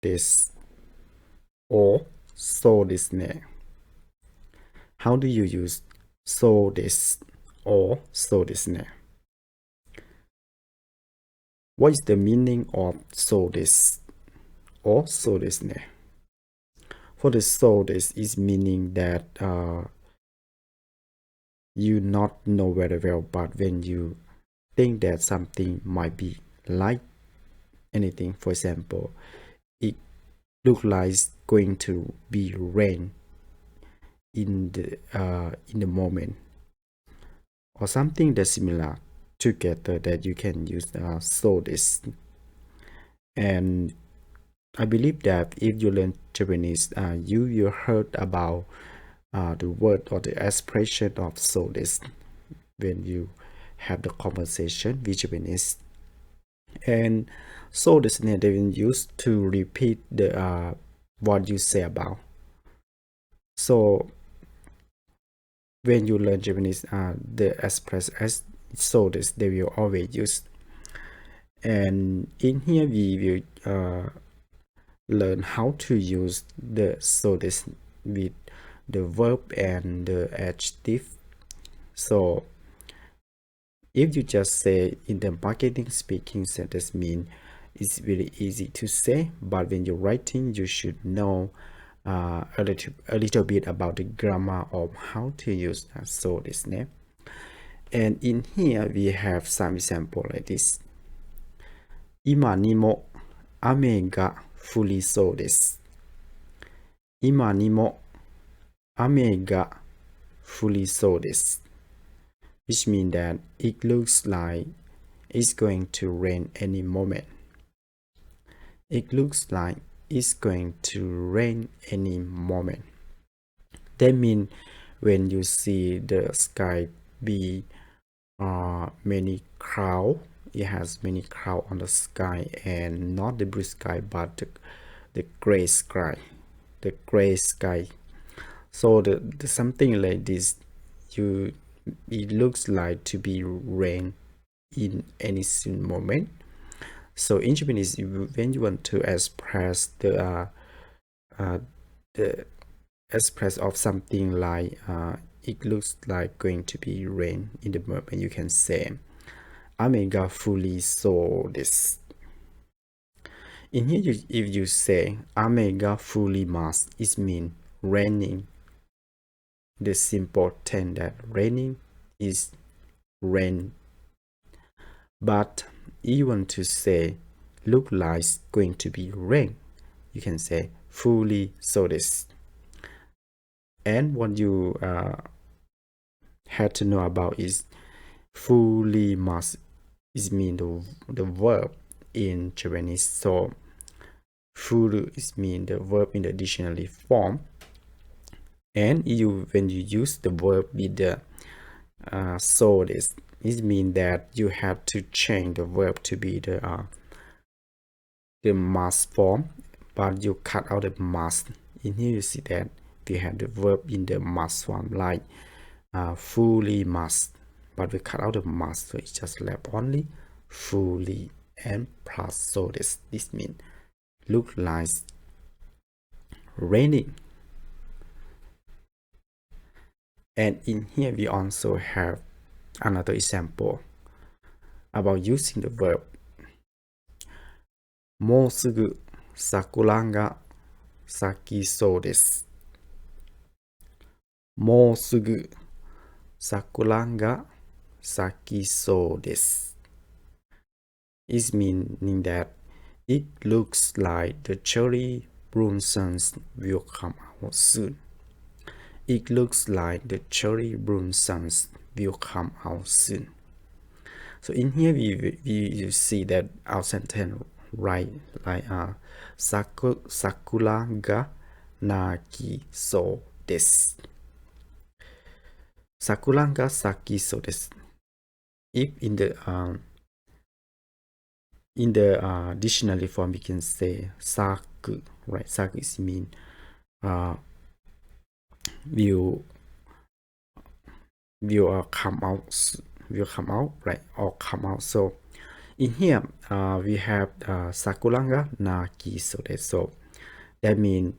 ですor そうですね。How do you use そうです or そうですね? What is the meaning of そうです or そうですね? For the そうです is meaning that you not know very well, but when you think that something might be like anything, for example, it looks like going to be rain in the moment, or something that's similar together that you can use so this. And I believe that if you learn Japanese, you heard about the word or the expression of so this when you have the conversation with Japanese. And so this they been used to repeat the what you say about. So when you learn Japanese, the express as so this they will always use. And in here we will learn how to use the so this with the verb and the adjective. So if you just say in the marketing speaking sentence mean it's very easy to say, but when you're writing you should know a little bit about the grammar of how to use so this name. And in here we have some example like this. 今にも雨が降りそうです。今にも雨が降りそうです。Which means that it looks like it's going to rain any moment. It looks like it's going to rain any moment. That means when you see the sky be many cloud, it has many cloud on the sky, and not the blue sky but the gray sky, the gray sky. So the something like this, it looks like to be rain in any soon moment. So in Japanese, when you want to express the express of something like it looks like going to be rain in the moment, you can say 雨が降りそうです. In here, if you say 雨が降ります, it means raining. The simple thing that raining is rain. But you want to say look like going to be rain, you can say 降りそうです. And what you had to know about is 降ります is mean the verb in Japanese. So 降る is mean the verb in the dictionary form. And when you use the verb with the so this, it means that you have to change the verb to be the mass form, but you cut out the mass. In here you see that we have the verb in the mass form like fully mass, but we cut out the mass, so it's just left only fully and plus so this means look like raining. And in here we also have another example about using the verb. もうすぐ桜が咲きそうです。もうすぐ桜が咲きそうです。It meaning that it looks like the cherry blossoms will come out soon. It looks like the cherry blossoms will come out soon. So in here you see that our sentence right like sakura ga naki so desu. Sakura ga saki so desu. If in the dictionary form we can say saku, right? Saku is mean will come out, right, or come out. So In here, we have sakuranga na kiso desu. So that means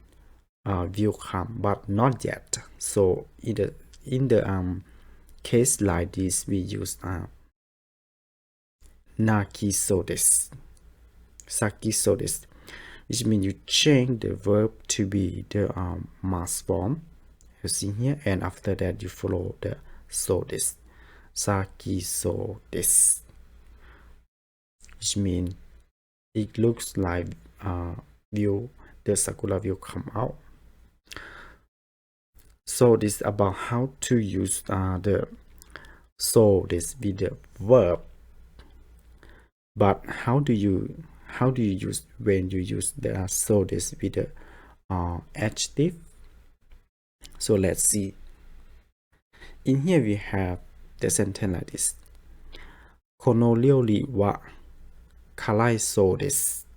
will come, but not yet. So in the case like this, we use nakiso desu, sakiso desu, which means you change the verb to be the mass form, you see here, and after that you follow the so desu, sakiso desu, which means it looks like the sakura will come out. So this is about how to use the so this with the verb. But how do you use when you use the so this with the adjective? So let's see. In here we have the sentence like this. この料理は辛いそうです。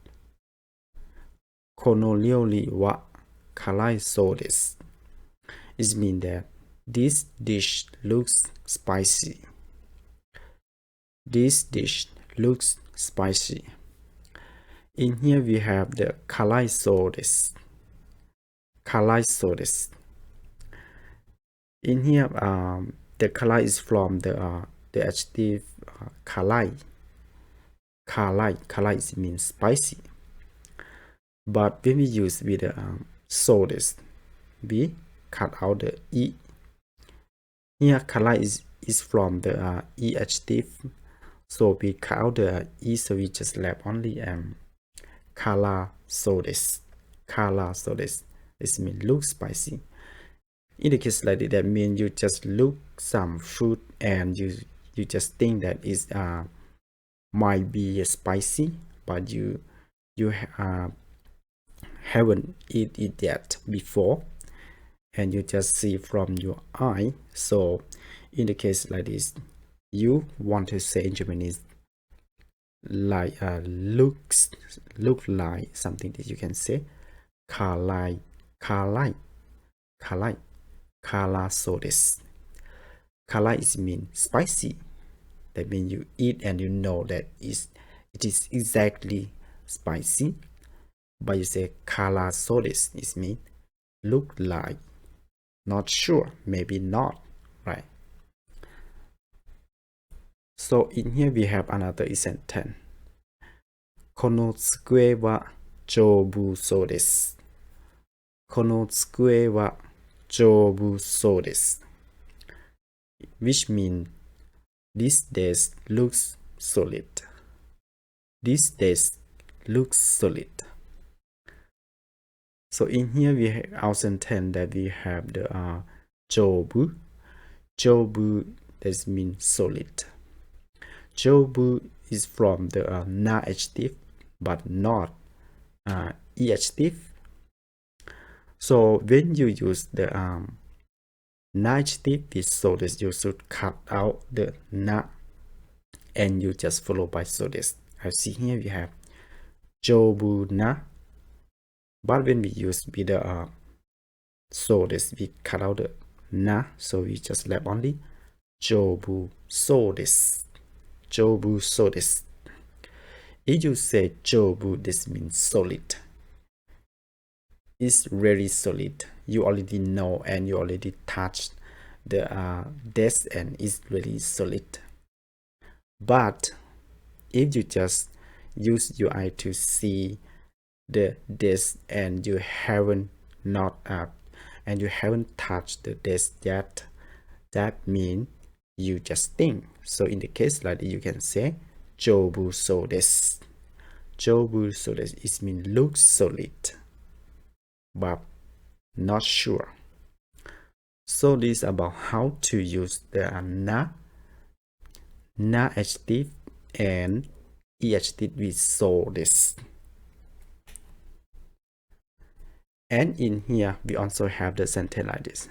この料理は辛いそうです。It means that this dish looks spicy. This dish looks spicy. In here we have the 辛いそうです。辛いそうです。In here, the 辛い is from the adjective 辛い。辛い means spicy. But when we use with the so this, we cut out the e. Here 辛い is from the e adjective, so we cut out the e, so we just left only kara so this. Kara so this. This means look spicy. In the case like that means you just look some food and you just think that it might be spicy, but you haven't eat it yet before, and you just see from your eye. So in the case like this, you want to say in Japanese like look like something that you can say karai kara so desu. Karai is mean spicy. That means you eat and you know that it is exactly spicy. But you say kara so desu, it means look like, not sure, maybe not, right? So in here we have another sentence. この机は丈夫そうです。この机は丈夫そうです。Which means this desk looks solid. This desk looks solid. So in here we have our sentence that we have the 丈夫. 丈夫 that means solid. 丈夫 is from the na adjective but not e adjective. So when you use the na adjective with so this, you should cut out the na and you just follow by so this. I see here we have 丈夫な. But when we use with the so this, we cut out the na, so we just left only 丈夫そうです。丈夫そうです。If you say 丈夫, this means solid. It's really solid. You already know and you already touched the desk and it's really solid. But if you just use your eye to see the desk and you haven't touched the desk yet, that means you just think. So in the case like that, you can say 丈夫そうです。丈夫そうです. It means looks solid but not sure. So this is about how to use the na adjective and e adjective with so this. And in here we also have the sentence like this.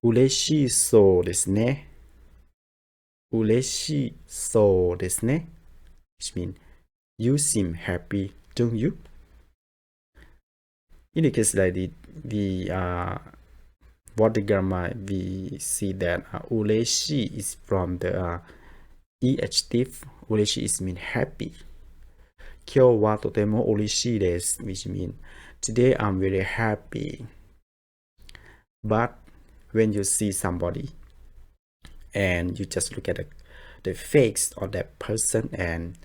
嬉しいそうですね。嬉しいそうですね. Which means you seem happy, don't you? In the case like this, we what the grammar, we see that 嬉しい is from the e adjective Ureshi is mean happy. Kyo wa totemo ureshii desu, which mean today I'm very happy. But when you see somebody and you just look at the face of that person and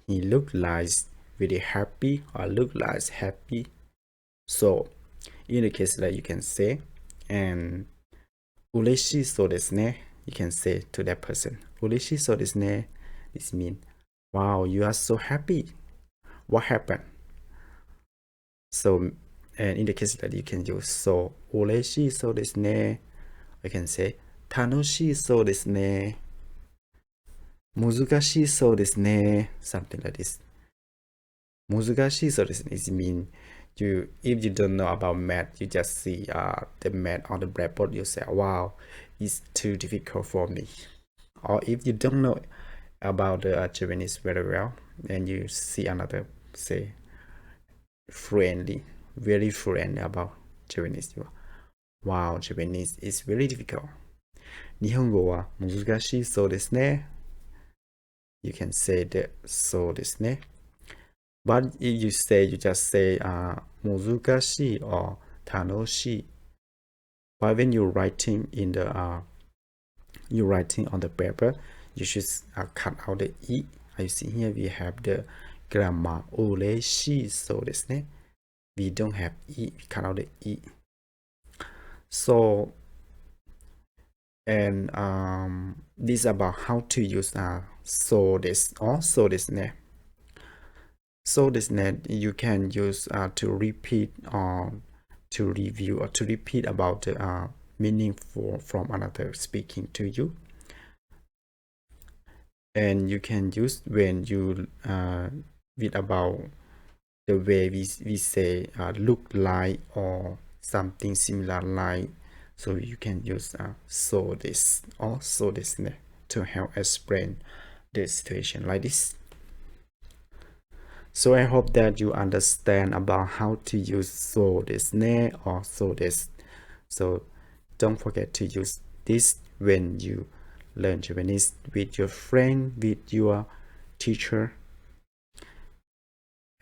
he look like very happy or look like happy, so in the case that you can say and ureshi so desu ne, you can say to that person ureshi so desu ne. This means wow, you are so happy. What happened? So and in the case that you can use so ureshi so desu ne, you can say tanoshii so desu ne, muzukashii so desu ne, something like this. Muzukashii so desu ne means if you don't know about math, you just see the math on the blackboard, you say wow, it's too difficult for me. Or if you don't know about the Japanese very well and you see another say friendly, very friendly about Japanese, wow, Japanese is very difficult. Nihongo wa難しいそうですね. You can say that そうですね. But if you just say 難しい or 楽しい. But when you're writing on the paper, you should cut out the e. You see here we have the grammar 嬉しいそうですね. We don't have e. We cut out the e. So and this is about how to use so desu or so desu ne. So desu ne you can use to repeat or to review or to repeat about the meaning from another speaking to you. And you can use when you read about the way we say look like or something similar like. So you can use so desu or so desu ne to help explain the situation like this. So I hope that you understand about how to use so desu ne or so desu. So don't forget to use this when you learn Japanese with your friend, with your teacher.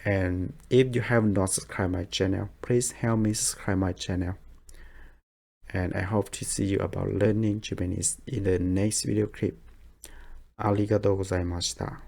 And if you have not subscribed my channel, please help me subscribe my channel. And I hope to see you about learning Japanese in the next video clip. ありがとうございました。